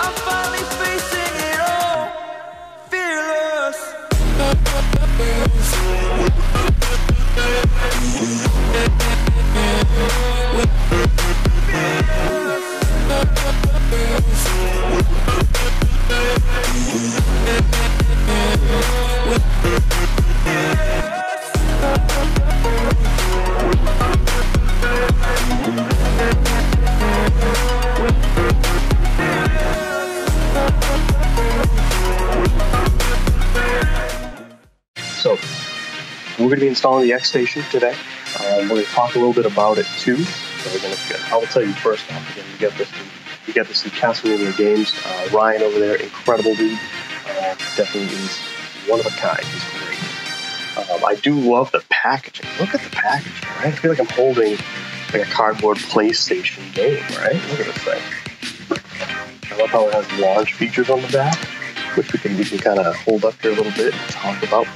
I'm finally facing it all, fearless. So, we're going to be installing the XStation today. We're going to talk a little bit about it too. So I will tell you first off, again, you get this through Castlevania Games. Ryan over there, incredible dude. Definitely is one of a kind. He's great. I do love the packaging. Look at the packaging, right? I feel like I'm holding like a cardboard PlayStation game, right? Look at this thing. I love how it has launch features on the back, which we can kind of hold up here a little bit and talk about,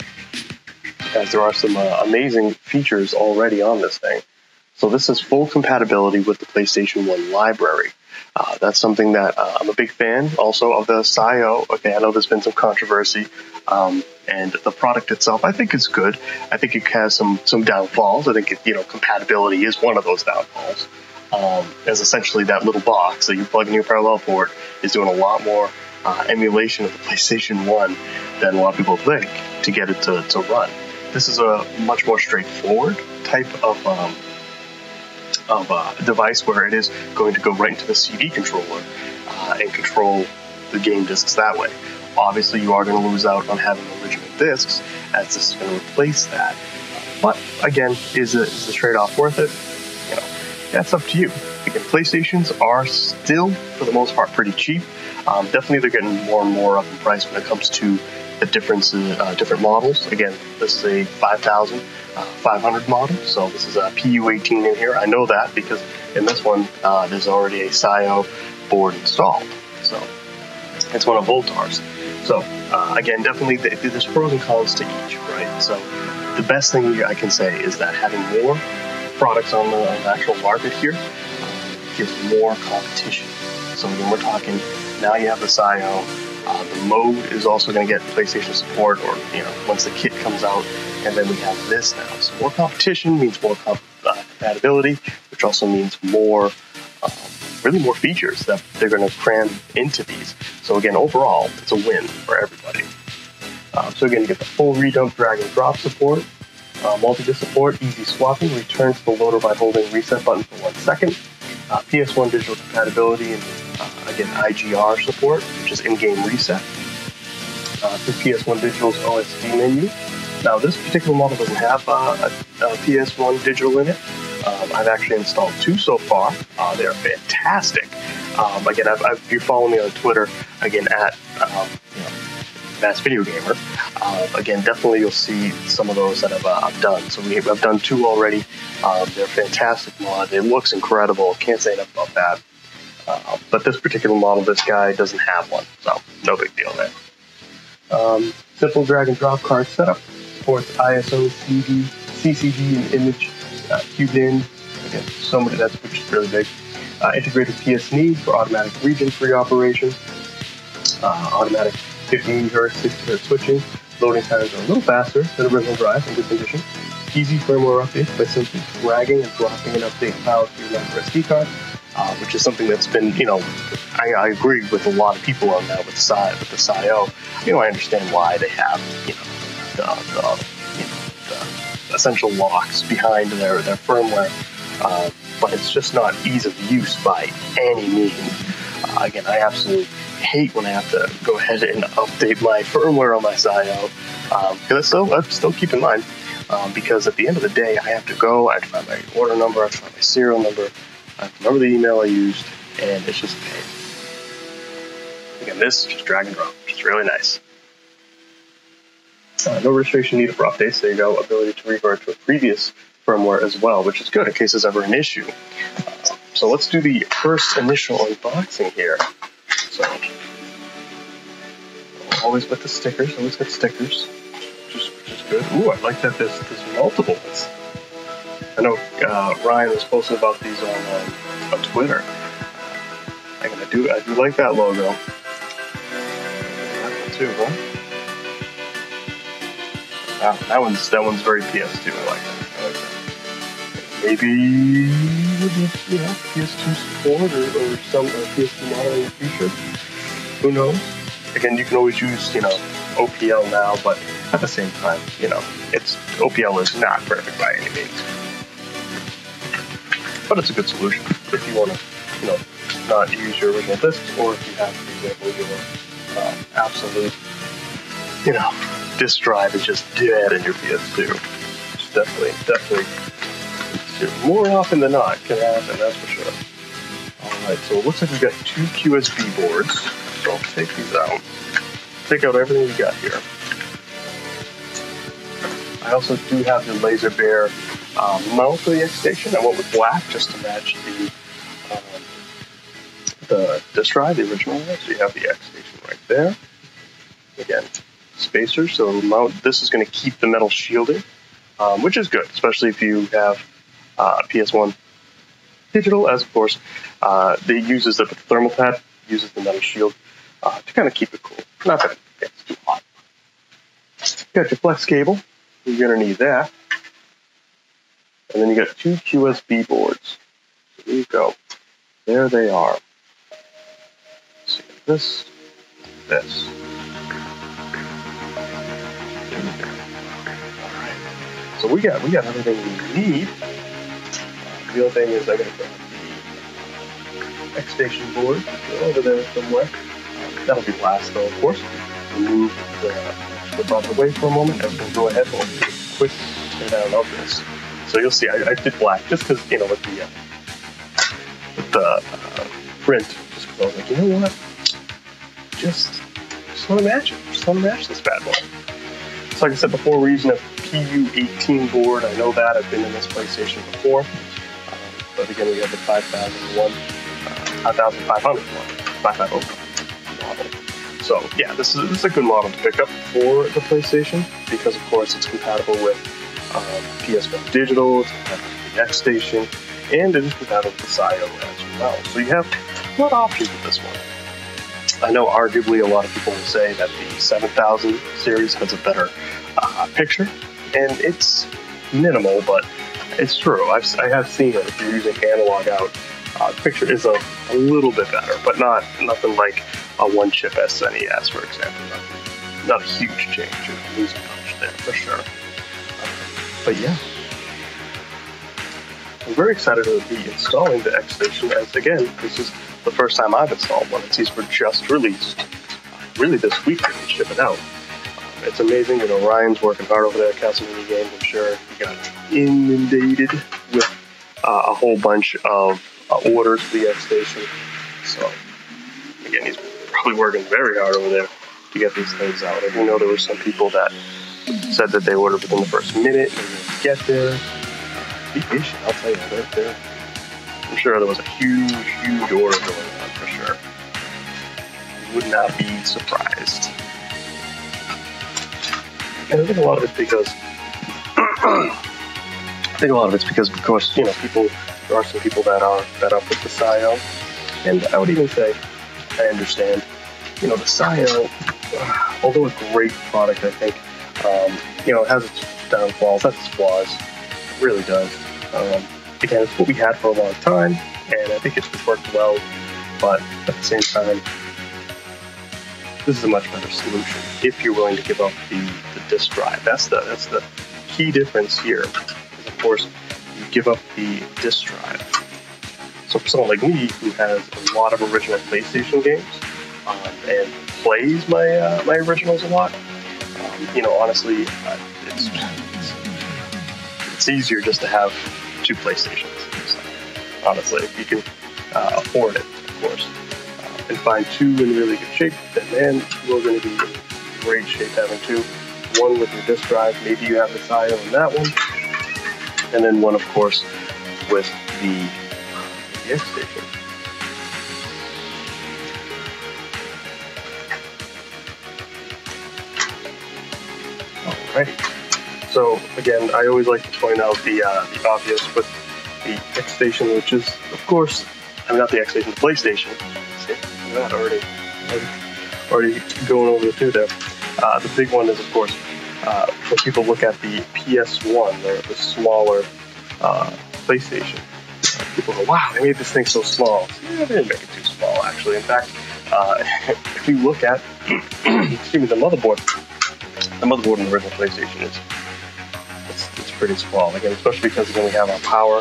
as there are some amazing features already on this thing. So this is full compatibility with the PlayStation 1 library. That's something that I'm a big fan also of the SIO. Okay, I know there's been some controversy, and the product itself I think is good. I think it has some downfalls. I think compatibility is one of those downfalls. As essentially that little box that you plug in your parallel port is doing a lot more emulation of the PlayStation 1 than a lot of people think to get it to run. This is a much more straightforward type of device where it is going to go right into the CD controller and control the game discs that way. Obviously, you are going to lose out on having original discs, as this is going to replace that. But again, is the trade-off worth it? That's up to you. Again, PlayStations are still, for the most part, pretty cheap. Definitely, they're getting more and more up in price when it comes to the different models. Again, this is a 5,500 model, so this is a PU-18 in here. I know that because in this one, there's already a SIO board installed. So it's one of Voltar's. So again, definitely there's pros and cons to each, right? So the best thing I can say is that having more products on the actual market here gives more competition. So when we're talking, now you have the SIO. The mode is also going to get PlayStation support, or once the kit comes out, and then we have this now. So more competition means more compatibility, which also means more, really more features that they're going to cram into these. So again, overall, it's a win for everybody. So again, you get the full redump, drag and drop support, multi-disc support, easy swapping, return to the loader by holding reset button for 1 second, PS1 digital compatibility, and again, IGR support, which is in-game reset, through PS1 Digital's OSD menu. Now, this particular model doesn't have a PS1 Digital in it. I've actually installed 2 so far. They are fantastic. Again, if you follow me on Twitter, again, at Mass Video Gamer, again, definitely you'll see some of those that I've done. So I've done 2 already. They're fantastic mods. It looks incredible. Can't say enough about that. But this particular model, this guy doesn't have one, so no big deal there. Simple drag and drop card setup. Supports ISO, CD, CCD, and image, QBIN. Again, so many, which is really big. Integrated PS-NI for automatic region-free operation. Automatic 15 Hz, 60 Hz switching. Loading times are a little faster than original drive in good condition. Easy firmware updates by simply dragging and dropping an update file to your micro SD card. Which is something that's been, I agree with a lot of people on that with the SIO. I understand why they have, the essential locks behind their firmware, but it's just not ease of use by any means. Again, I absolutely hate when I have to go ahead and update my firmware on my SIO, because I still keep in mind, because at the end of the day, I have to find my order number, I have to find my serial number, I remember the email I used, and it's just a pain. Again, this is just drag and drop, which is really nice. No registration needed for updates. There you go. Ability to revert to a previous firmware as well, which is good in case there's ever an issue. So let's do the first initial unboxing here. So always with the stickers. Always got stickers, which is good. Ooh, I like that there's multiples. I know Ryan was posting about these on Twitter. I do like that logo. PS2, huh? Wow, that one's very PS2. I like that. I like that. Maybe PS2 support or some PS2 model in the future. Who knows? Again, you can always use OPL now, but at the same time, it's OPL is not perfect by any means. But it's a good solution if you want to, not use your original discs, or if you have, for example, your absolute, disk drive is just dead in your PS2. Which definitely, more often than not can happen, that's for sure. Alright, so it looks like we've got two QSB boards. So I'll take these out. Take out everything we got here. I also do have the Laser Bear mount for the XStation. I went with black just to match the disk drive, the original one. So you have the XStation right there. Again, spacers. So mount. This is going to keep the metal shielding, which is good, especially if you have PS1 digital. As of course, it uses the thermal pad, uses the metal shield to kind of keep it cool. Not that it gets too hot. Got your flex cable. You're going to need that. And then you got two QSB boards. So there you go. There they are. So you got this. Alright. So we got everything we need. The other thing is I got the XStation board over there somewhere. That'll be last though, of course. Remove the bump away for a moment, and we'll go ahead and we'll do a quick tear down of this. So you'll see, I did black just because, with the print, just because I was like, you know what? Just want to match it. Just want to match this bad boy. So like I said before, we're using a PU-18 board. I know that. I've been in this PlayStation before. But again, we have the 5001, 5500 model. So yeah, this is a good model to pick up for the PlayStation because, of course, it's compatible with PS1 Digital, it's compatible with the XStation, and it is compatible with the SIO as well. So you have a lot of options with this one. I know arguably a lot of people will say that the 7000 series has a better picture, and it's minimal, but it's true. I have seen it. If you're using analog out, the picture is a little bit better, but nothing like a one-chip SNES, for example. Not a huge change. You're losing punch there, for sure. But yeah. I'm very excited to be installing the XStation, as again, this is the first time I've installed one. These were just released, really this week they can ship it out. It's amazing, Ryan's working hard over there at Castle Mini Games. I'm sure he got inundated with a whole bunch of orders for the XStation. So, again, he's probably working very hard over there to get these things out. I do know there were some people that said that they ordered within the first minute and they didn't get there. Be patient, I'll tell you. I'm sure there was a huge order going on for sure. Would not be surprised. And I think a lot of it's because, of course, there are some people that are fed up with the SIO, and I would even say, I understand, the SIO, although a great product, I think, it has its downfalls, has its flaws, it really does. Again, it's what we had for a long time, and I think it's worked well, but at the same time, this is a much better solution if you're willing to give up the disk drive. That's the key difference here. Because of course, you give up the disk drive. So for someone like me who has a lot of original PlayStation games and plays my originals a lot, honestly, it's easier just to have two PlayStations. So, honestly, if you can afford it, of course. And find two in really good shape, then man, you're going to be in great shape having two. One with your disk drive, maybe you have the SIO in that one, and then one, of course, with the XStation. Alrighty. So again, I always like to point out the obvious with the XStation, which is, of course, not the XStation, the PlayStation. That already. already going over the two there. The big one is, of course, when people look at the PS1, the smaller PlayStation, people go, wow, they made this thing so small. Yeah, they didn't make it too small, actually. In fact, if you look at excuse me, the motherboard in the original PlayStation it's pretty small. Again, especially because we have our power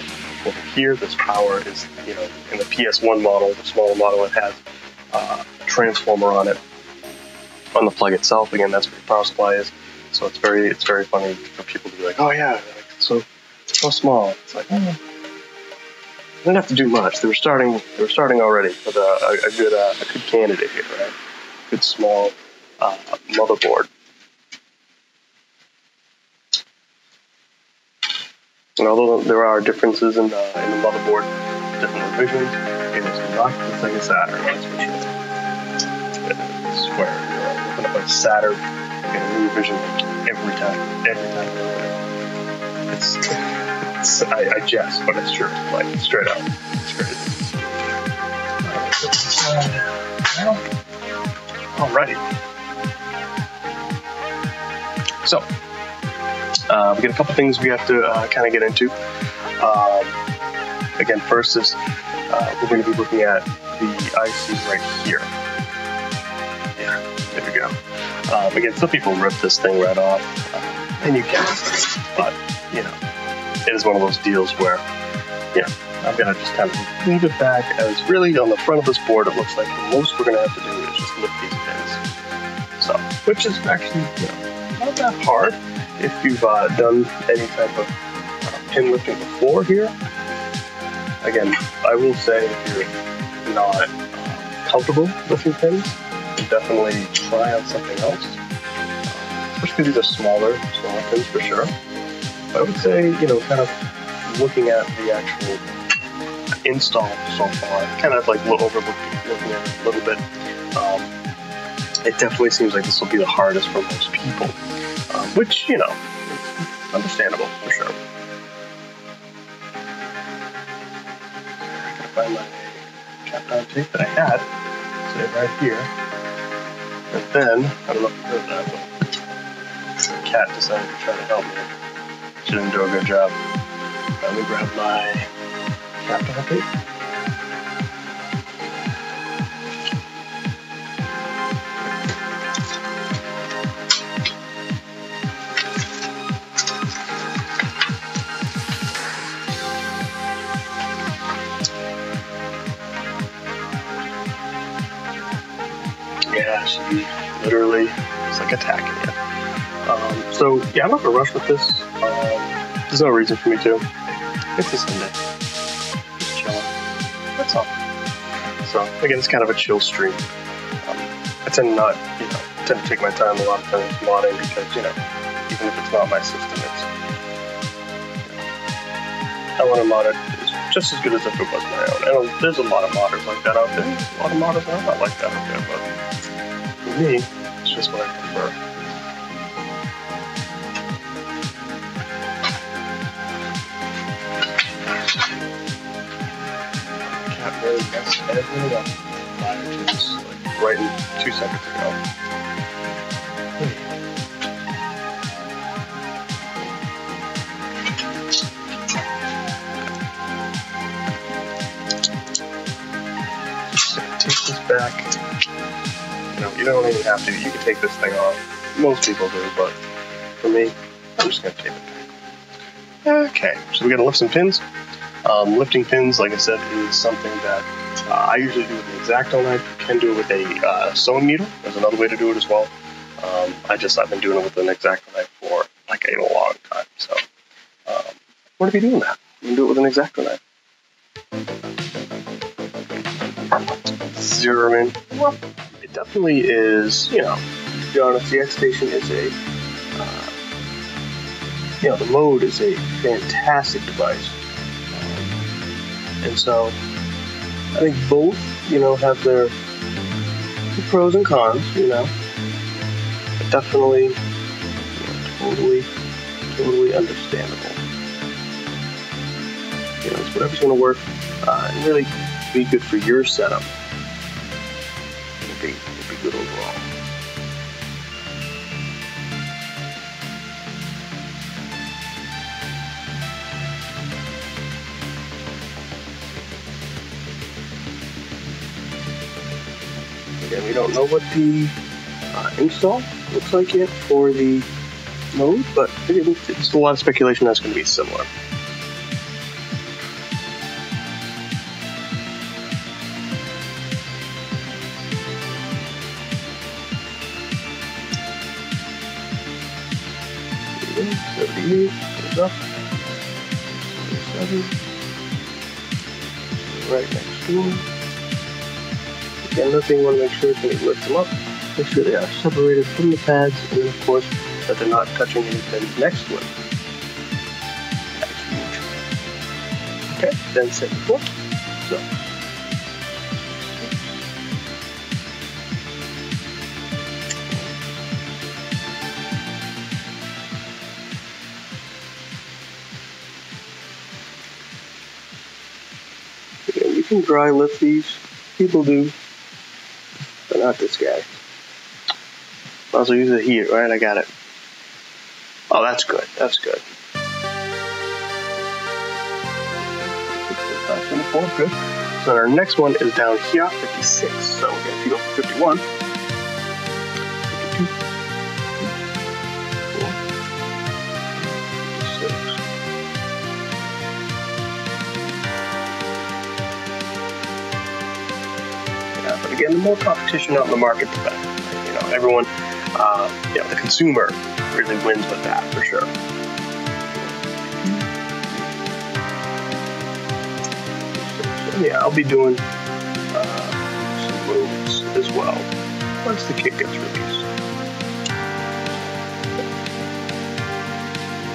over here. This power is, in the PS1 model, the smaller model, it has a transformer on it, on the plug itself. Again, that's where your power supply is. So it's very funny for people to be like, oh yeah, like, so small. It's like, they didn't have to do much. They were starting already with a good candidate here, right? Good small motherboard. And although there are differences in the motherboard, different revisions, it is not the Sega Saturn, that's for sure. I swear, looking up like Saturn, you get a new revision every time. I jest, but it's true, like straight up. It's crazy. Alrighty. So, we got a couple things we have to kind of get into. Again, first is we're going to be looking at the IC right here. Yeah, there we go. Again, some people rip this thing right off, and you can, but it is one of those deals where, I'm going to just kind of leave it back as really on the front of this board. It looks like the most we're going to have to do is just lift these pins. So, which is actually, not that hard if you've done any type of pin lifting before here. Again, I will say if you're not comfortable lifting pins, definitely try out something else. Especially these are smaller pins for sure. But I would say, kind of looking at the actual install so far, kind of like looking at it a little bit, it definitely seems like this will be the hardest for most people, which, is understandable for sure. I gotta find my cap-down tape that I had, say right here. And then, I don't know if you heard that, but the cat decided to try to help me. She didn't do a good job. Let me grab my cap-down tape. Yeah, she literally is like attacking you. So yeah, I'm not gonna rush with this. There's no reason for me to. It's a Sunday. Just chilling. That's all. So again, it's kind of a chill stream. I tend not, tend to take my time a lot of times modding because, even if it's not my system, it's, I want to mod it just as good as if it was my own. And there's a lot of modders like that out there. A lot of modders that are not like that out there, but for me, it's just what I prefer. Can't really mess everything up. Mine just like right in 2 seconds ago. Take this back. You don't even have to. You can take this thing off. Most people do, but for me, I'm just going to take it back. Okay, so we're going to lift some pins. Lifting pins, like I said, is something that I usually do with an X-Acto knife. You can do it with a sewing needle. There's another way to do it as well. I've been doing it with an X-Acto knife for like a long time. So we're going to be doing that. We're going to do it with an X-Acto knife. Zero in. Well, it definitely is, to be honest, the XStation is the Mode is a fantastic device. And so, I think both, have their pros and cons, but definitely, totally understandable. It's whatever's going to work and really be good for your setup. would be good overall. Again, we don't know what the install looks like yet for the mode, but it's a lot of speculation that's going to be similar. Goes up. 7. Right next to them. Again, another thing you want to make sure is when you lift them up, make sure they are separated from the pads, and then of course that they're not touching anything next to it. That's huge. Okay, then set the foot. So. Again, you can dry lift these. People do. But not this guy. Also use the heat, right? I got it. Oh, that's good. That's good. 24, good. So our next one is down here, 56. So again, if you go for 51, 52, 54, 56. Yeah, but again, the more competition out in the market, the better. You know, everyone, the consumer really wins with that for sure. So, yeah, I'll be doing some moves as well once the kit gets released.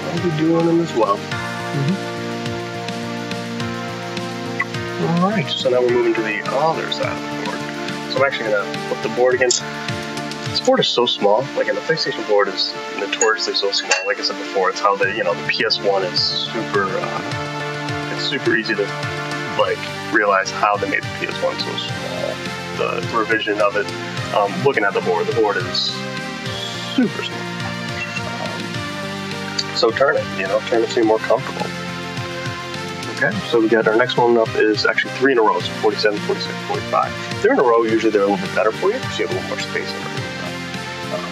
I'll be doing them as well. Alright, so now we're moving to the other side of the board. So I'm actually going to flip the board again. This board is so small, like, and the PlayStation board is notoriously so small. Like I said before, it's how the PS1 is super, it's super easy to, like, realize how they made the PS1 so small. The revision of it, looking at the board is super small. So turn it so you're more comfortable. Okay, so we got our next one up is actually 3 in a row, so 47, 46, 45. If they're in a row, usually they're a little bit better for you because you have a little more space in it.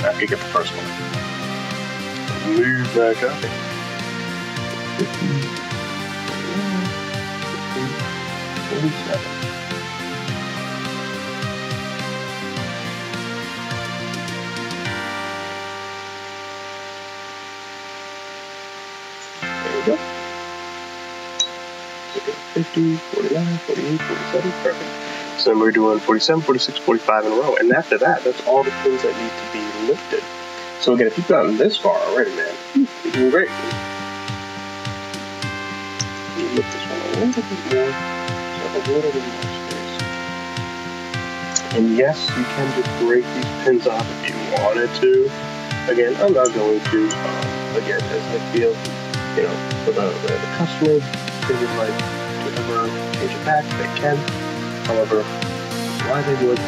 After you get the first one. Move back up. 50, 47. There you go. 50, 49, 48, 47, perfect. So then we're doing 47, 46, 45 in a row. And after that, that's all the pins that need to be lifted. So again, if you've gotten this far already, man, you're doing great. You lift this one a little bit more, so have a little bit more space. And yes, you can just break these pins off if you wanted to. Again, I'm not going to. Again, as I feel, for the customer, they would like to ever change it back, they can. However, why they would,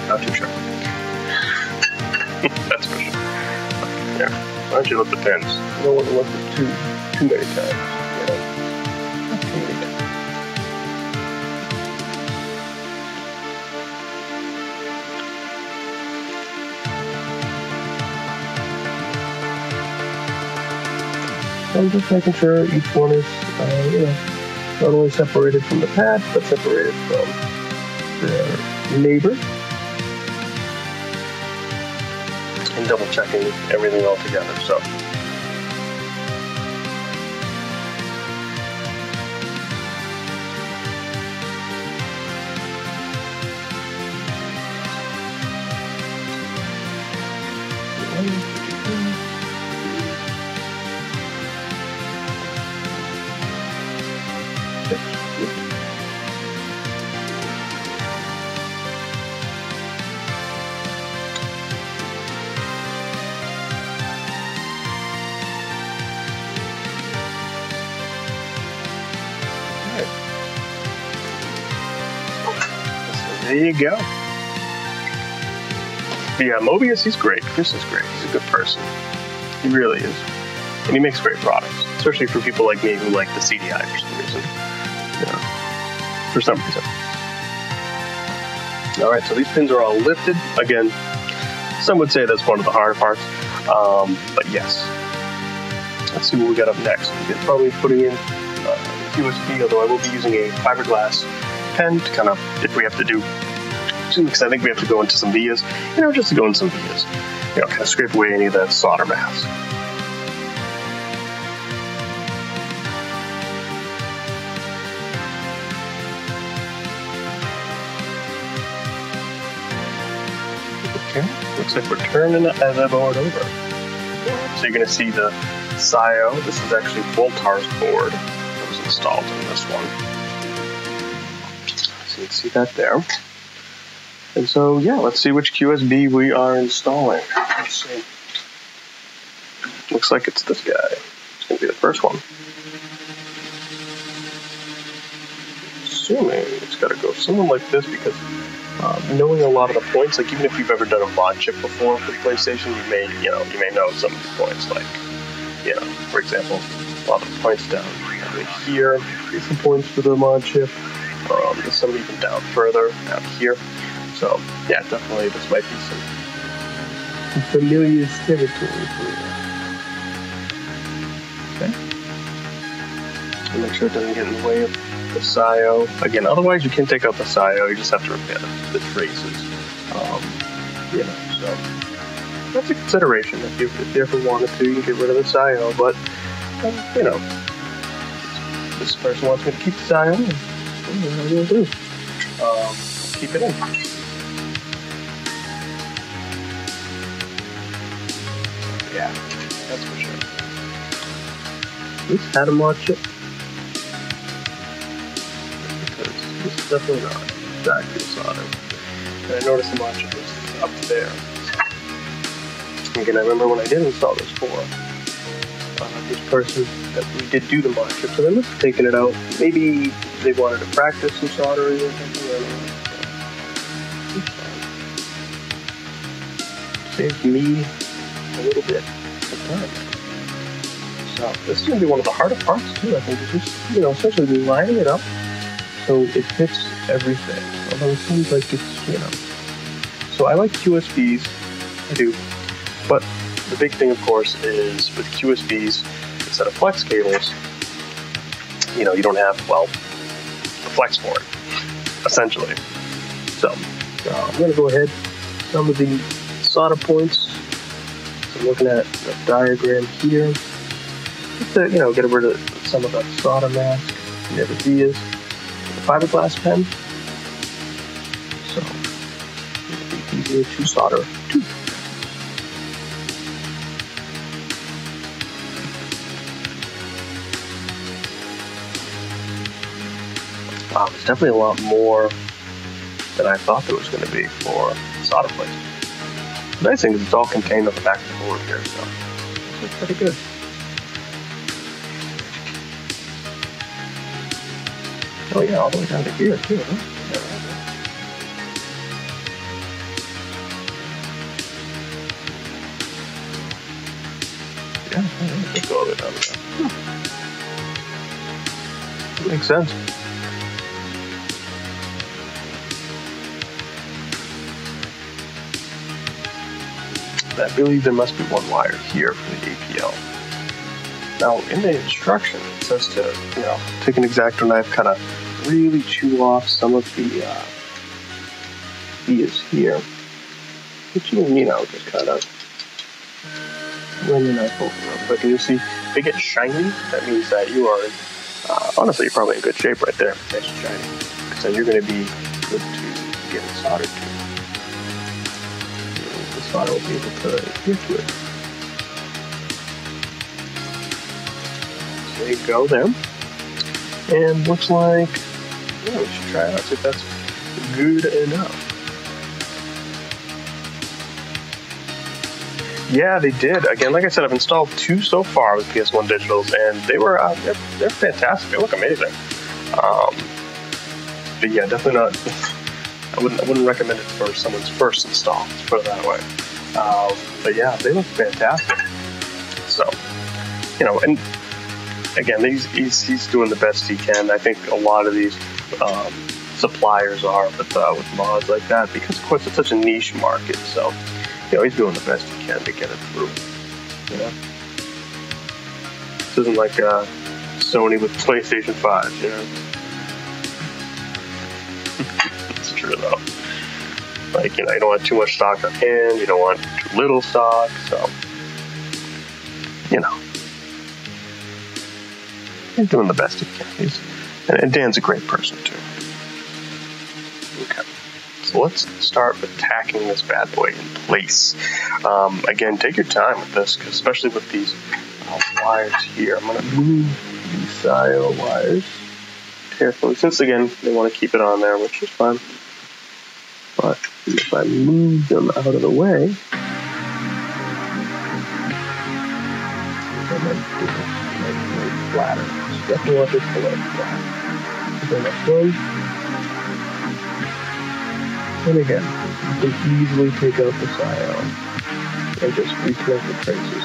not too sure. That's for sure. Yeah. Why don't you lift the pins? You don't want to lift it too many times. Not too many times. So I'm just making sure each one is, not only separated from the pad, but separated from their neighbor. And double checking everything all together. So. There you go. But yeah, Mobius, he's great. Chris is great. He's a good person. He really is. And he makes great products, especially for people like me who like the CDI for some reason. Yeah. For some reason. All right, so these pins are all lifted. Again, some would say that's one of the harder parts, but yes. Let's see what we got up next. We're probably putting in USB, although I will be using a fiberglass pen to kind of, if we have to do, because I think we have to go into some vias, just to go into some vias, kind of scrape away any of that solder mask. Okay, looks like we're turning the board over. So you're going to see the SIO. This is actually Voltar's board that was installed in this one. So you can see that there. And so, yeah, let's see which QSB we are installing. Let's see. Looks like it's this guy. It's going to be the first one. Assuming it's got to go something like this because knowing a lot of the points, like even if you've ever done a mod chip before for PlayStation, you may know some of the points, like, for example, a lot of the points down right here. Here's some points for the mod chip. There's some even down further, down here. So, yeah, definitely this might be some familiar territory for you. Okay. And make sure it doesn't get in the way of the SIO. Again, otherwise you can take out the SIO, you just have to repair the traces. So that's a consideration. If you ever wanted to, you can get rid of the SIO, but, this person wants me to keep the SIO, and I will do. Keep it in. Yeah, that's for sure. This had a mod chip. Because this is definitely not exactly solder. And I noticed the mod chip was up there. Again, I remember when I did install this for this person that we did do the mod chip, so they must have taken it out. Maybe they wanted to practice some soldering or something. I don't know. Saved me a little bit of time. So this is going to be one of the harder parts too, I think. It's just, essentially lining it up so it fits everything. Although it seems like it's, So I like QSBs, I do. But the big thing, of course, is with QSBs, instead of flex cables, you don't have, the flex for it, essentially. So I'm going to go ahead, some of the solder points. So I'm looking at the diagram here. Just to, get rid of some of that solder mask. And the vias. The fiberglass pen. So it'll be easier to solder too. Wow, there's definitely a lot more than I thought there was going to be for solder plates. The nice thing is it's all contained on the back of the board here, so it's pretty good. Oh yeah, all the way down to here too, huh? Yeah, let's go all the way down to that. Makes sense. I believe there must be one wire here for the APL. Now, in the instruction, it says to, take an X-Acto knife, kind of really chew off some of the vias here. Which you can, just kind of run your knife over real quick. And you see, if it gets shiny, that means that you are, honestly, you're probably in good shape right there. It's shiny. Because then you're going to be good to get it soldered to. I will be able to get to it. So there you go there. And looks like, we should try it out, see if that's good enough. Yeah, they did. Again, like I said, I've installed 2 so far with PS1 Digitals, and they were, they're fantastic. They look amazing. But yeah, definitely not. I wouldn't recommend it for someone's first install, let's put it that way. But yeah, they look fantastic. So, you know, and again, he's doing the best he can. I think a lot of these suppliers are with mods like that, because of course it's such a niche market. So, you know, he's doing the best he can to get it through. You know, this isn't like Sony with PlayStation 5. You know, it's true though. Like, you know, you don't want too much stock on hand. You don't want too little stock. So, you know, he's doing the best he can. And Dan's a great person too. Okay, so let's start with tacking this bad boy in place. Again, take your time with this, especially with these wires here. I'm going to move these SIO wires carefully, since again they want to keep it on there, which is fine. But if I move them out of the way, flatter. So definitely want this to lay flat. Then next one. And again, you can easily take out the SIO and just reconnect the traces.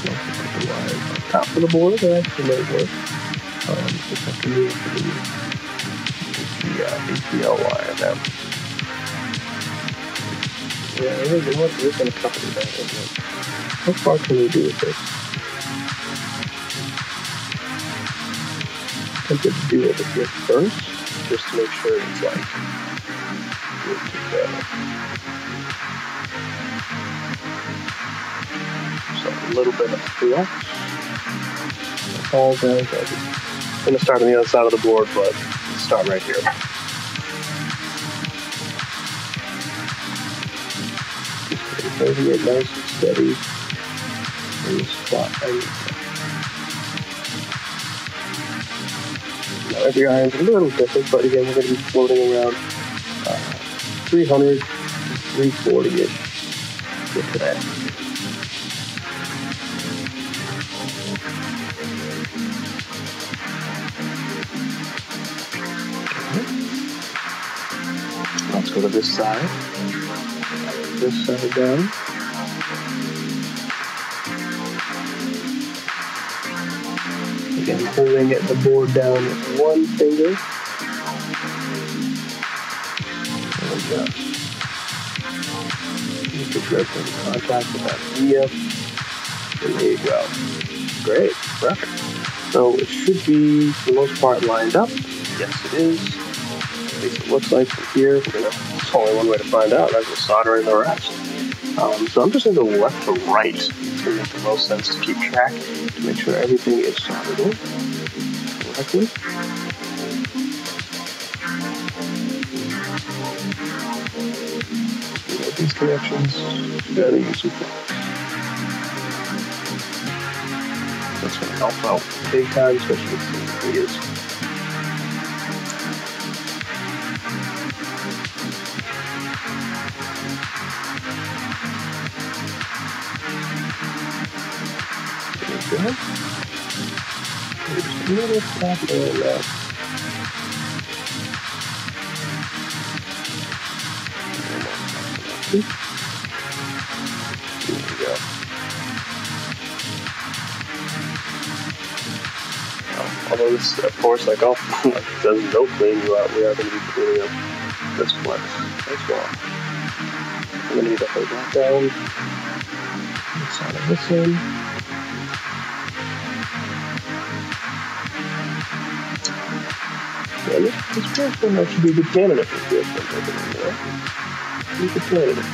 Put the wires on top of the board, that actually might work. Just have to move the ATL wire now. Yeah, we're going to cover that, isn't it? How far can we do with this? I'm tempted to do over here first, just to make sure it's like good to go. So a little bit of flux. All down. I'm going to start on the other side of the board, but let's start right here. Holding it nice and steady in the spot. Now every iron's a little different, but again, we're going to be floating around 300 to 340-ish for today. Let's go to this side. This side down. Again, holding the board down with one finger. And you can grip in contact with that via. And there you go. Great, perfect. So it should be, for the most part, lined up. Yes, it is. At least it looks like from here. There's only one way to find out. That's just soldering the rest. So I'm just going to go left to right. It's going to make the most sense to keep track, to make sure everything is soldered in correctly. These connections, fairly useful. That's going to help out big time, especially with some videos. Just a little tap there now. There we go. Although this, of course, like all doesn't no clean you out, we are going to be cleaning up this flex as well. I'm going to need to hold that down. Inside of this one. Yeah, this first one should be a good candidate for this one. Be a good candidate.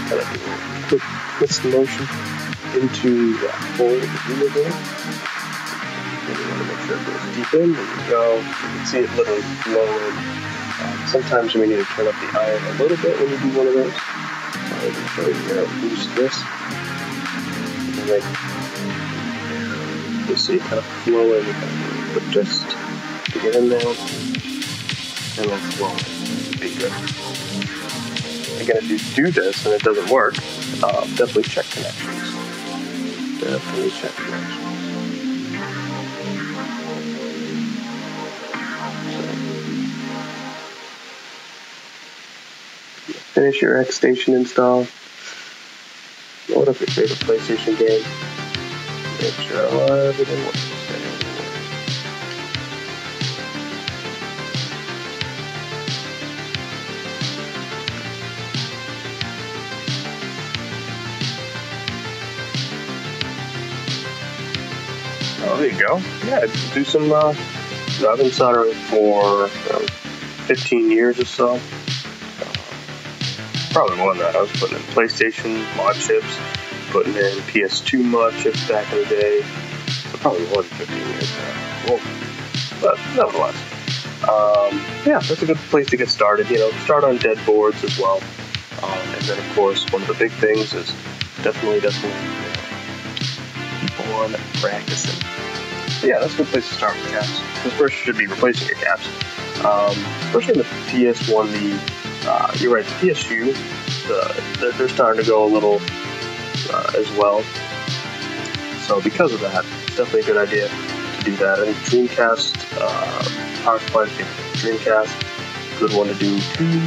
Kind of quick twist motion into that hole that you were doing. And you want to make sure it goes deep in. There you go. You can see it literally flowing. Sometimes you may need to turn up the iron a little bit when you do one of those. So I'm going to show you how to boost this. And then you'll see it kind of flowing, but just to get in there and then flowing. Be good. Again, if you do this and it doesn't work, definitely check connections. Definitely check those. Finish your XStation install. Load up your favorite PlayStation game. Make sure everything works. Oh, there you go. Yeah, do some. I've been soldering for 15 years or so. Probably more than that. I was putting in PlayStation mod chips, putting in PS2 mod chips back in the day. So probably more than 15 years now. Well, but nevertheless, yeah, that's a good place to get started. Start on dead boards as well. And then, of course, one of the big things is definitely keep on practicing. So yeah, that's a good place to start with caps. Because first you should be replacing your caps. Especially in the PS1, you're right, the PSU, they're starting to go a little as well. So because of that, it's definitely a good idea to do that. I think Dreamcast, power supply is Dreamcast, good one to do too.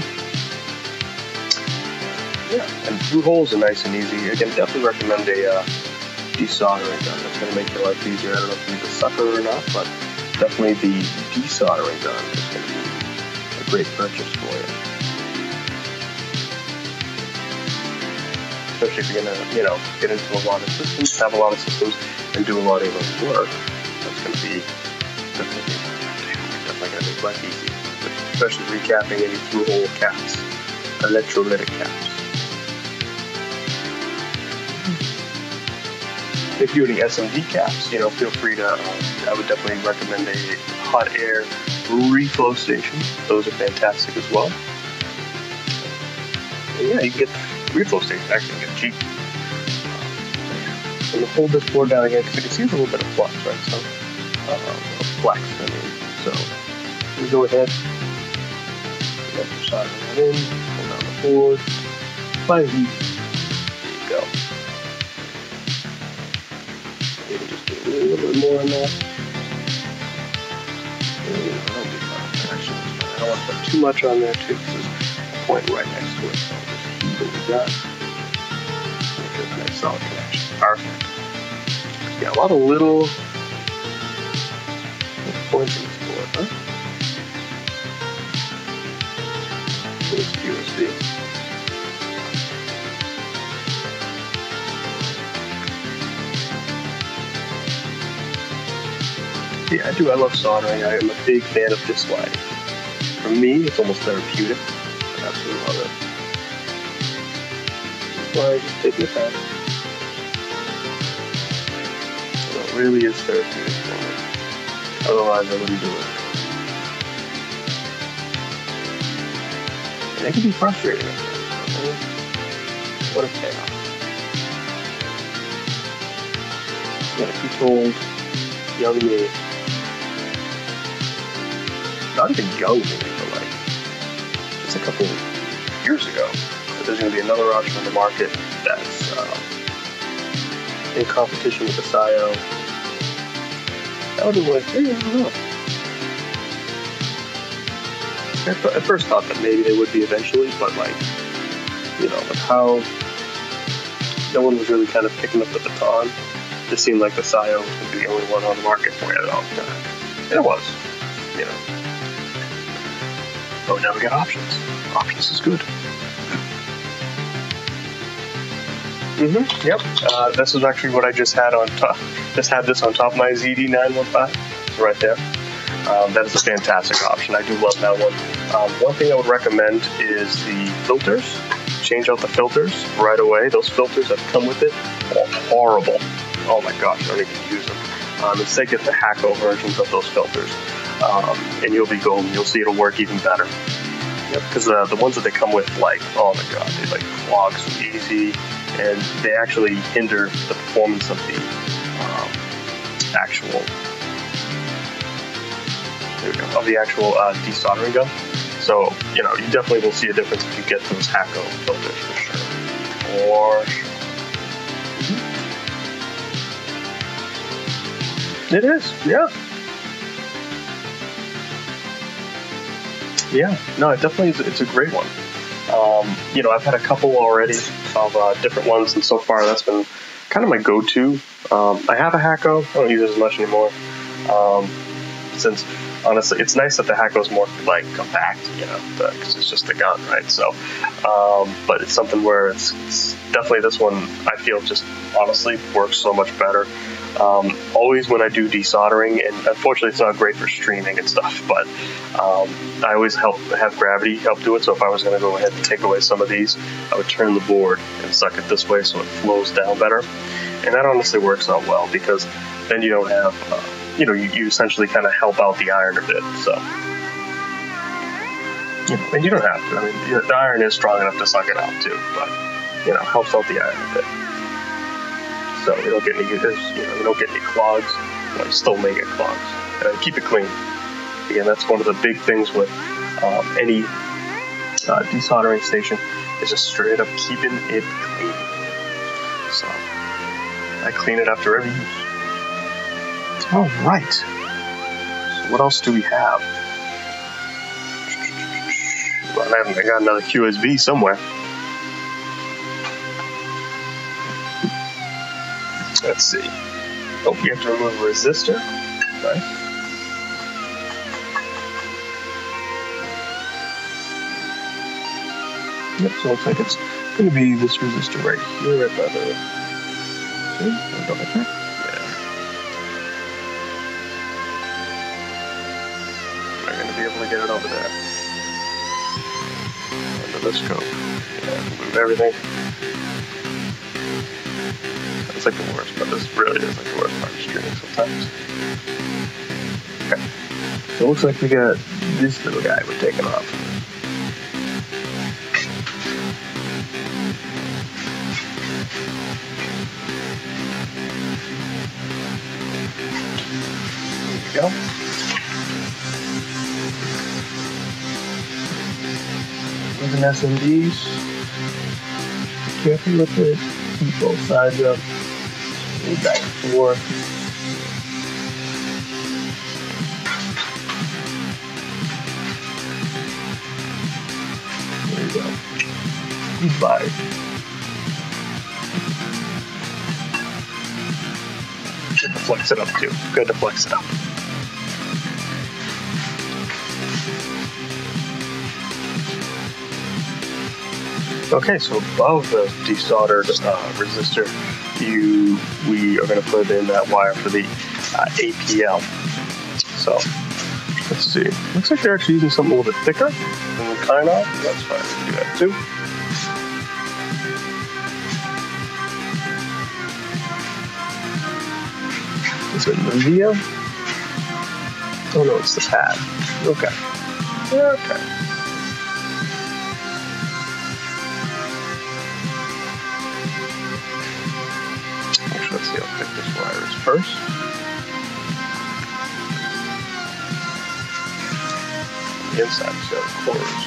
Yeah, and through holes are nice and easy. Again, definitely recommend a desoldering gun. That's going to make your life easier. I don't know if you use a sucker or not, but definitely the desoldering gun is going to be a great purchase for you. Especially if you're going to, get into a lot of systems, have a lot of systems, and do a lot of your own work. That's going to be definitely going to make life easy. Especially recapping any through-hole caps, electrolytic caps. If you're doing SMD caps, feel free to, I would definitely recommend a hot air reflow station. Those are fantastic as well. And yeah, you can get reflow stations actually get cheap. I'm going to hold this board down again because you can see there's a little bit of flux, right? So, flex, So, we go ahead, let your solder that in, hold down the board, apply heat, there you go. Maybe just do a little bit more on that. I don't want to put too much on there too, because there's a point right next to it. So I'll just keep what we got. Make it a nice solid connection. Perfect. Yeah, a lot of little points in this board, huh? This USB. Yeah, I love soldering. I am a big fan of disc sliding. For me, it's almost therapeutic. I absolutely love it. That's why I just take your time. So it really is therapeutic for me. Otherwise, I wouldn't do it. And it can be frustrating. What a payoff. Yeah, if you told young me, not even young me, but like just a couple years ago, that there's going to be another option on the market that's in competition with the SIO, I would have been like, hey, I don't know. I first thought that maybe they would be eventually, but like, with how no one was really kind of picking up the baton, it just seemed like the SIO was going to be the only one on the market for it all the time. And it was, But now we got options. Options is good. Yep. This is actually what I just had on top. Just had this on top of my ZD915. Right there. That is a fantastic option. I do love that one. One thing I would recommend is the filters. Change out the filters right away. Those filters that come with it are horrible. Oh my gosh, I don't even use them. Instead, get the Hacko versions of those filters. And you'll be golden. You'll see it'll work even better. Because the ones that they come with, like, oh my god, they like clog so easy, and they actually hinder the performance of the actual desoldering gun. So you definitely will see a difference if you get those Hacko filters for sure. It is, yeah. Yeah, no, it definitely is. It's a great one. I've had a couple already of different ones, and so far that's been kind of my go-to. I have a Hacko. I don't use it as much anymore. Since honestly, it's nice that the Hacko is more like compact, because it's just a gun, right? So, but it's something where it's definitely this one I feel just honestly works so much better. Always when I do desoldering, and unfortunately it's not great for streaming and stuff, but I always have gravity help do it. So if I was going to go ahead and take away some of these, I would turn the board and suck it this way so it flows down better. And that honestly works out well, because then you don't have, you essentially kind of help out the iron a bit. So, and you don't have to. I mean, the iron is strong enough to suck it out too, but, helps out the iron a bit. So you don't get any clogs. You still may get clogs. Keep it clean. Again, that's one of the big things with any desoldering station, is just straight up keeping it clean. So I clean it after every use. All right. So what else do we have? Well, I got another QSB somewhere. Let's see. Oh, you have to remove a resistor. Nice. Yep, so it looks like it's going to be this resistor right here, right by the... See? Double check. Yeah. We're going to be able to get it over there. Under the scope. Yeah, move everything. That's like the worst, but this really is like the worst part of streaming sometimes. Okay. So it looks like we got this little guy we're taking off. There we go. With an SMDs. Be careful with it. Keep both sides up. Move back and forth. There you go. Goodbye. Good to flex it up too. Good to flex it up. Okay, so above the desoldered resistor, we are going to put in that wire for the APL. So let's see. Looks like they're actually using something a little bit thicker than the kind of. That's fine. We can do that too. Is it Nuvia? Oh no, it's the pad. Okay. Okay. Let's see how thick this wire is first. The inside, so quarters.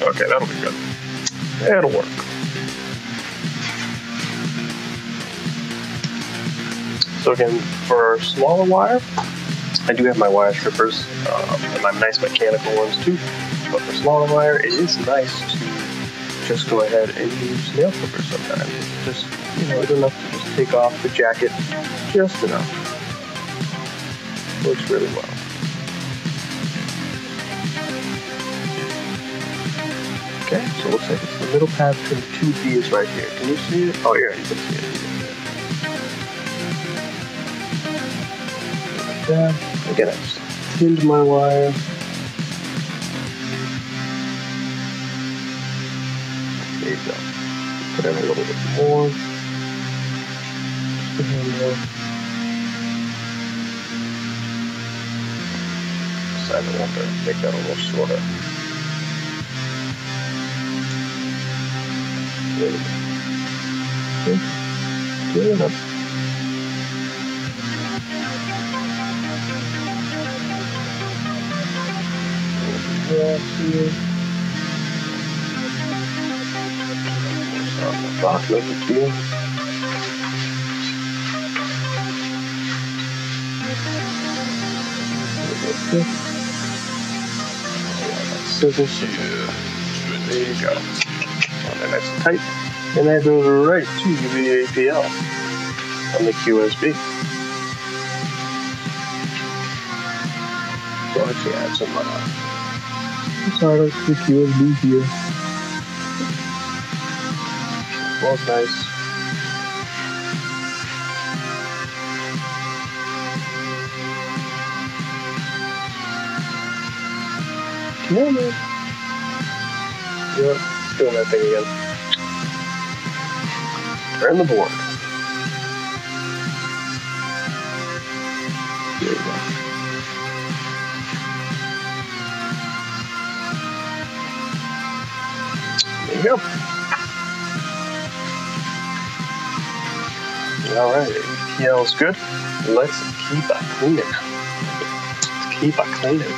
Okay, that'll be good. That'll work. So again, for smaller wire, I do have my wire strippers and my nice mechanical ones too. But for smaller wire, it is nice to just go ahead and use nail clippers sometimes. Just, it's enough to just take off the jacket, just enough. Works really well. Okay, so it looks like it's the middle pad between the two B's right here. Can you see it? Oh yeah, you can see it. Like that. Again, I just pinned my wire. There you go. Put in a little bit more. Just in there. Decided I want to make that a little shorter. There we go. Okay. Good enough. Here. Box, no big deal. Scissors. There you go. On there nice and tight. And that goes right to the APL on the QSB. So I'll actually add some solder to the QSB here. Smells nice. Come on, man. Yep, doing that thing again. Turn the board. There you go. There you go. Alright, APL is good. Let's keep it cleaning. Let's keep it cleaning.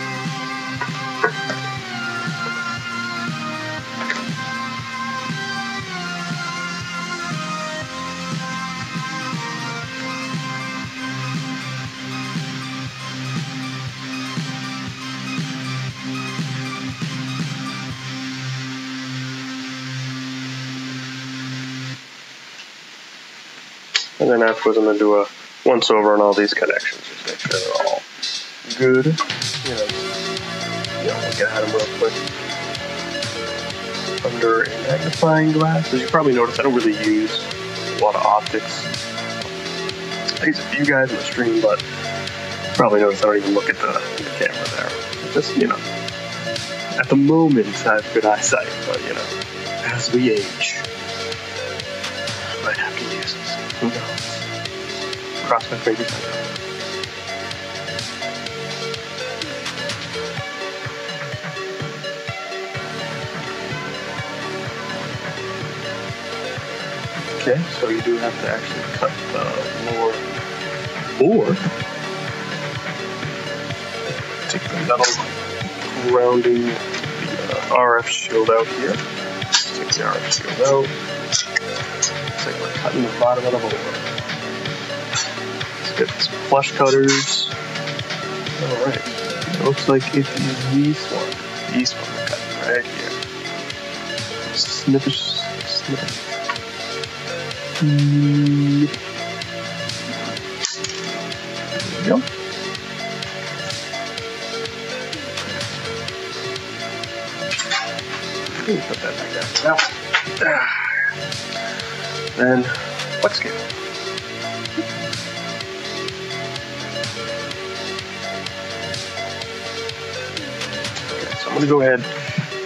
And then afterwards, I'm going to do a once over on all these connections. Just make sure they're all good. Look at them real quick. Under a magnifying glass. As you probably noticed, I don't really use a lot of optics. I use a few guys in the stream, but you probably noticed I don't even look at the camera there. Just, at the moment, I have good eyesight, but, as we age, I might have to use this. Who knows? Cross my fingers. Okay, so you do have to actually cut the lower board. Take the metal rounding the RF shield out here. Take the RF shield out. Looks like we're cutting the bottom of the board. Let's get some flush cutters. Alright. It looks like it is these one. These one we're cutting right here. Snip. There we go. Put that back down. Now, then flex cable. Okay, so I'm going to go ahead,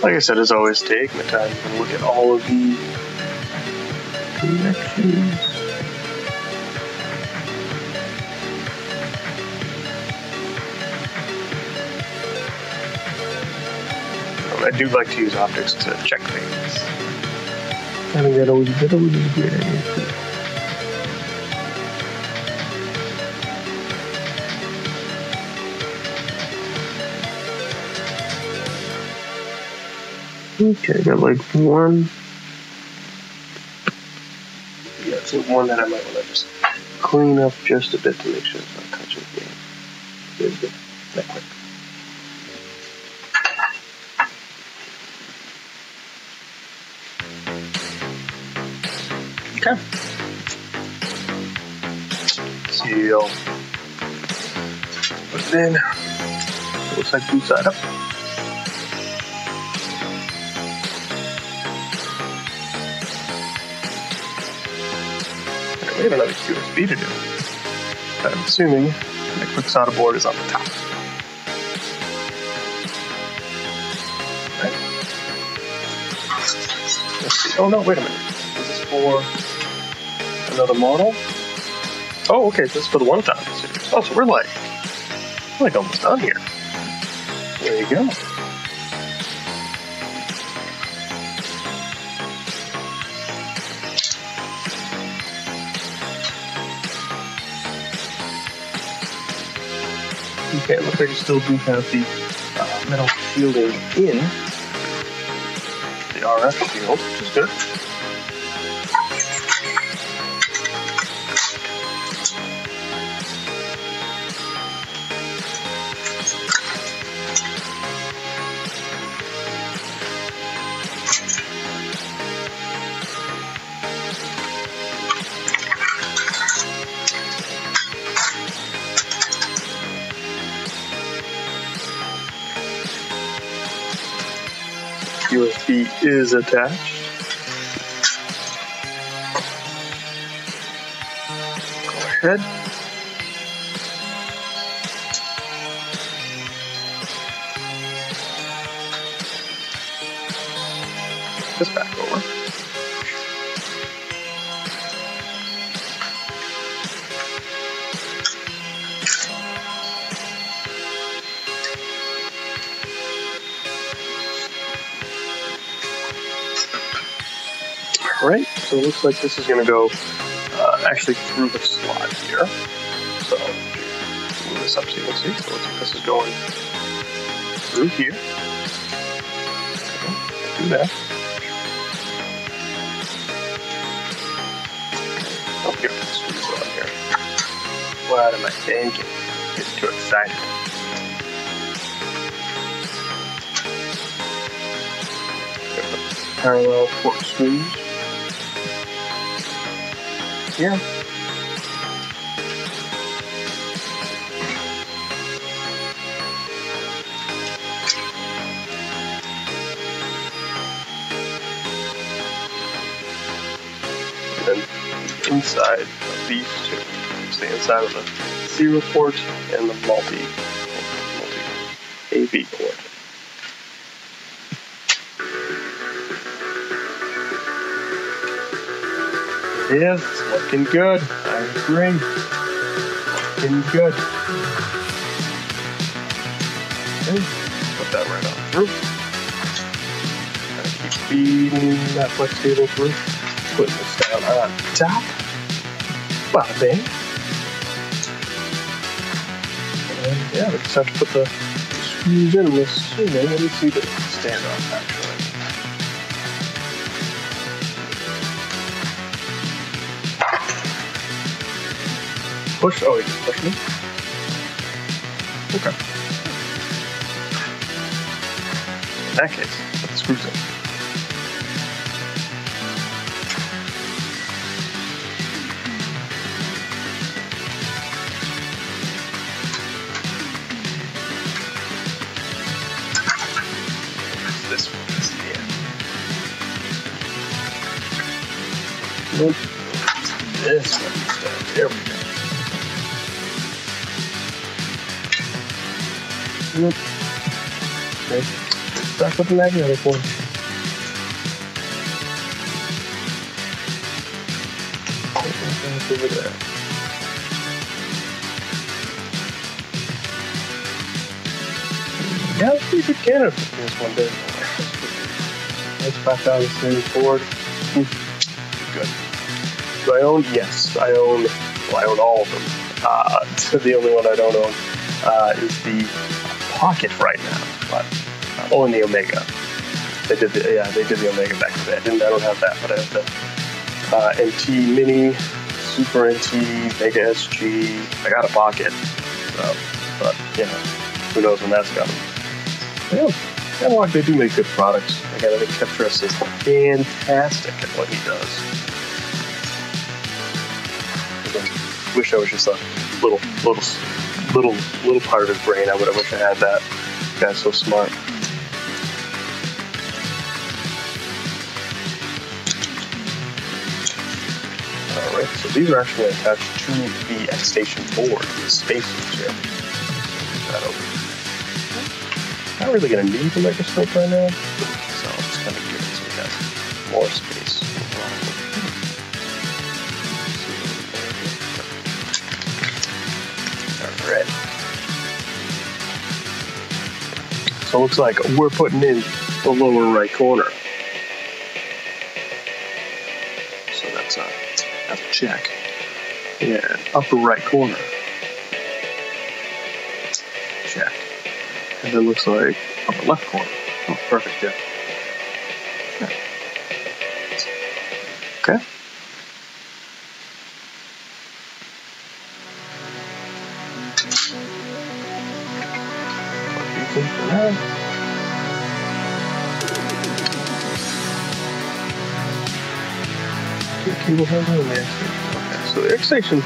like I said, as always, take my time and look at all of the connections. I do like to use optics to check things. I think that always is a great idea too. Okay, I got like one. Yeah, so one that I might want to just clean up just a bit to make sure it's not touching the game. There's good. That quick. Okay. Seal. But then, it looks like boot side up. Okay, we have another QSB to do. But I'm assuming the quick solder board is on the top. Right. Let's see. Oh no, wait a minute. Is this for another model? Oh, okay, so this is for the 1000 series. Oh, so we're like almost done here. There you go. Okay, it looks like you still do have the metal shielding in the RF shield, which is good. USB is attached. Go ahead. This back over. Alright, so it looks like this is going to go actually through the slot here. So, move this up so you can see. So it looks like this is going through here. Okay, do that. Oh, here, let's squeeze it on here. What am I thinking? Getting too excited. Parallel port screws. Here. And then the inside of these two. It's the inside of the serial port and the multi AV port. Yes, it's looking good. I agree. Looking good. Okay, put that right on through. Gotta keep feeding that flex cable through. Putting this down on top. Bada bing. And yeah, we just have to put the screws in. I'm assuming. Let me see the standoff actually. Push? Oh, you just push me? Okay. In that case, put the screws in. This one is the end. Nope. This one instead. There we go. Okay, stuck with the magnetic one. Over there. Yeah, it's pretty good candidate for this one, dude. Nice 5,000 Ford. Good. Do I own? Yes, I own. Well, I own all of them. So the only one I don't own is the Pocket right now, but oh, and the Omega. They did the Omega back in the day. I don't have that, but I have the NT Mini, Super NT, Mega SG. I got a Pocket, so, but you know, who knows when that's coming. Yeah, Analog, they do make good products. Again, I think Tetris is fantastic at what he does. I wish I was just a little part of his brain. I wish I had that. This guy's so smart. Alright, so these are actually attached to the XStation board, the spaces here. That over. Not really going to need the microscope right now, so I'll just kind of give it so we have more space. Alright. So it looks like we're putting in the lower right corner. So that's a check. Yeah, upper right corner. Check. And then looks like upper left corner. Oh, perfect, yeah. Okay. Cable handle and the XStation. Okay, so the XStation,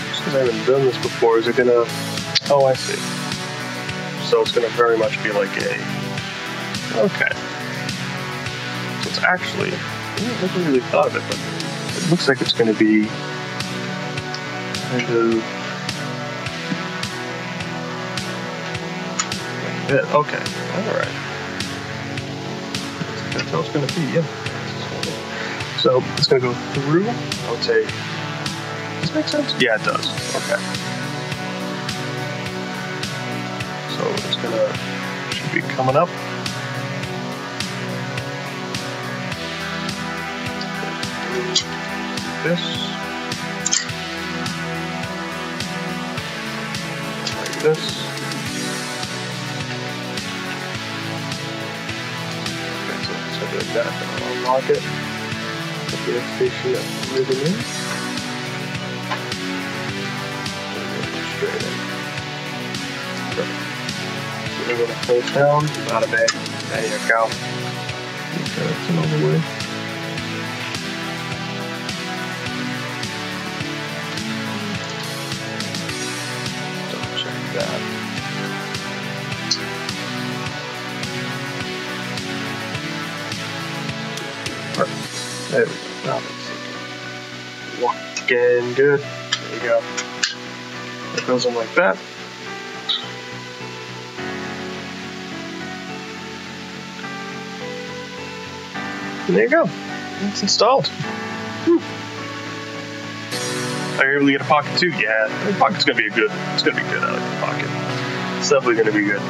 just because I haven't done this before, is it gonna? Oh, I see. So it's gonna very much be like a. Okay. it's actually, I never really thought of it, but it looks like it's going to be kind of like this. Okay, alright. That's how it's going to be, yeah. So it's going to go through, I would say, does this make sense? Yeah, it does. Okay. So it's going to, should be coming up. This. Like this. Okay, so it's going to be like that. I'll unlock it. Put the XStation ribbon in. Straight in. Perfect. So we're going to pull it down. Out of bed. There you go. Okay, that's another way. That. Perfect. There we go. Now that's looking good. There you go. It goes in like that. And there you go. It's installed. Are you able to get a pocket too? Yeah, the pocket's gonna be good. It's gonna be good. I like the pocket. It's definitely gonna be good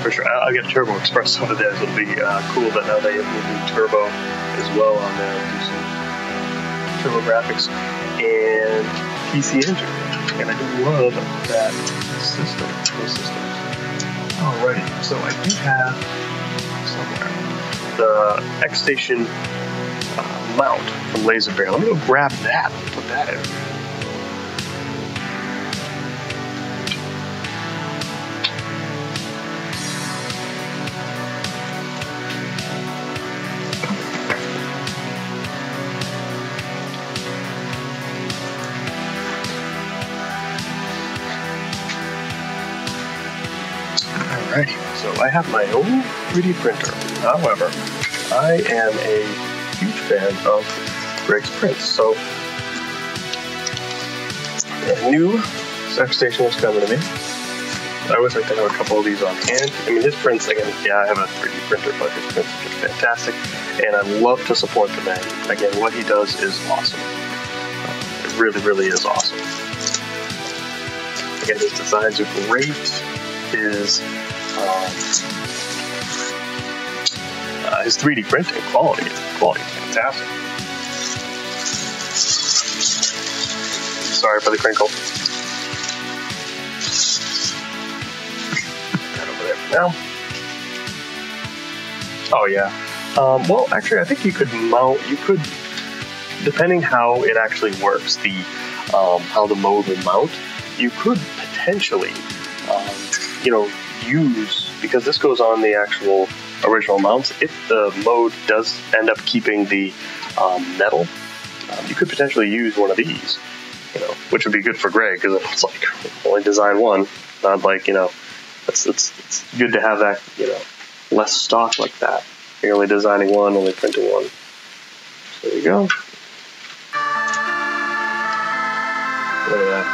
for sure. I'll get a Turbo Express over there, so it'll be cool that now they have moving turbo as well on there. Do some turbo graphics and PC Engine, and I do love that system. Those systems. Alrighty, so I do have somewhere the XStation mount from Laser Bear. Let me go grab that and put that in. Alrighty, so I have my own 3D printer. However, I am a huge fan of Greg's prints. So, a new XStation is coming to me. I always like to have a couple of these on hand. I mean, his prints, again, yeah, I have a 3D printer, but his prints are just fantastic. And I love to support the man. Again, what he does is awesome. It really, really is awesome. Again, his designs are great. His 3D printing quality is fantastic. Sorry for the crinkle. That over there for now. Oh yeah. Well, actually, I think you could mount. You could, depending how it actually works, how the mode will mount. You could potentially, use, because this goes on the actual original mounts. If the mode does end up keeping the metal, you could potentially use one of these, which would be good for Greg, because it's like only design one. Not like, it's good to have that, less stock like that. You're only designing one, only printing one. So there you go. Look at that.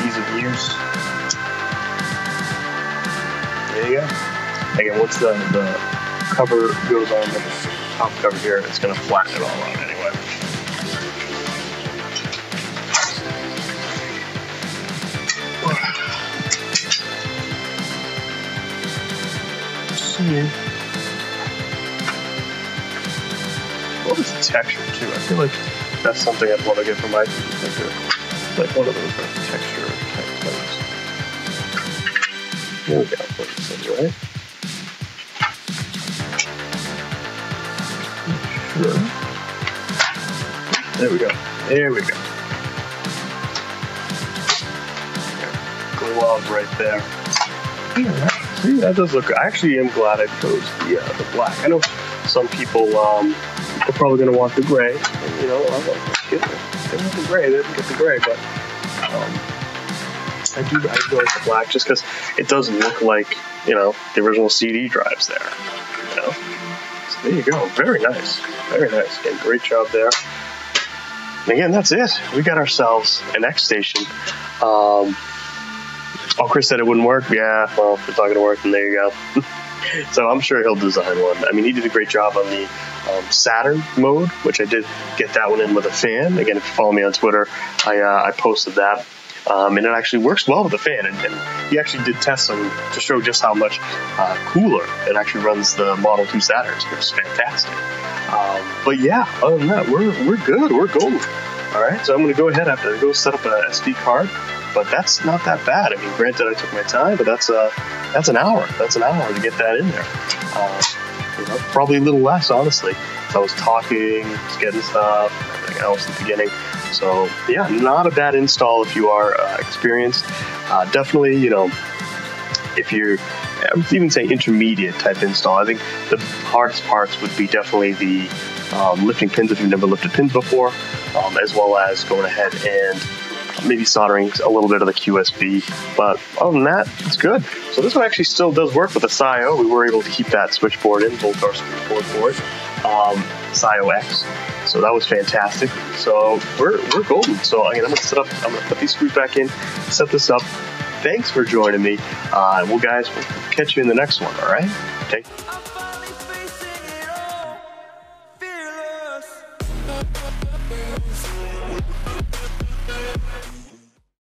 Ease of use. There you go. Again, once the cover goes on, the top cover here, it's going to flatten it all out anyway. What was the texture too? I feel like that's something I'd want to get from my 3D printer. Like one of those texture type things. There we go. Put this in, right? Sure. There we go. There we go. Glove right there. Yeah, see, that does look good. I actually am glad I chose the black. I know some people are probably going to want the gray. And, I'm like, get it. They want the gray. They didn't get the gray, but I I do like the black just because it does look like, you know, the original CD drives there. You know? So there you go. Very nice. Very nice. Again, great job there. And again, that's it. We got ourselves an XStation. Oh, Chris said it wouldn't work. Yeah, well, if it's not going to work, then there you go. So I'm sure he'll design one. I mean, he did a great job on the Saturn mode, which I did get that one in with a fan. Again, if you follow me on Twitter, I posted that. And it actually works well with the fan. And he actually did tests to show just how much cooler it actually runs the Model 2 Saturns, which is fantastic. But yeah, other than that, we're good. We're golden. All right, so I'm going to go ahead after I go set up an SD card. But that's not that bad. I mean, granted, I took my time, but that's an hour. That's an hour to get that in there. You know, probably a little less, honestly. So I was talking, just getting stuff, everything else at the beginning. So yeah, not a bad install if you are experienced. Definitely, you know, if you're, I would even say intermediate type install. I think the hardest parts would be definitely the lifting pins if you've never lifted pins before, as well as going ahead and maybe soldering a little bit of the QSB, but other than that, it's good. So this one actually still does work with the SIO. We were able to keep that switchboard in, both our switchboard for it, SIO-X. So that was fantastic. So we're golden. So again, I'm gonna put these screws back in, set this up. Thanks for joining me. We'll catch you in the next one. All right? Take. I'm finally facing it all, fearless.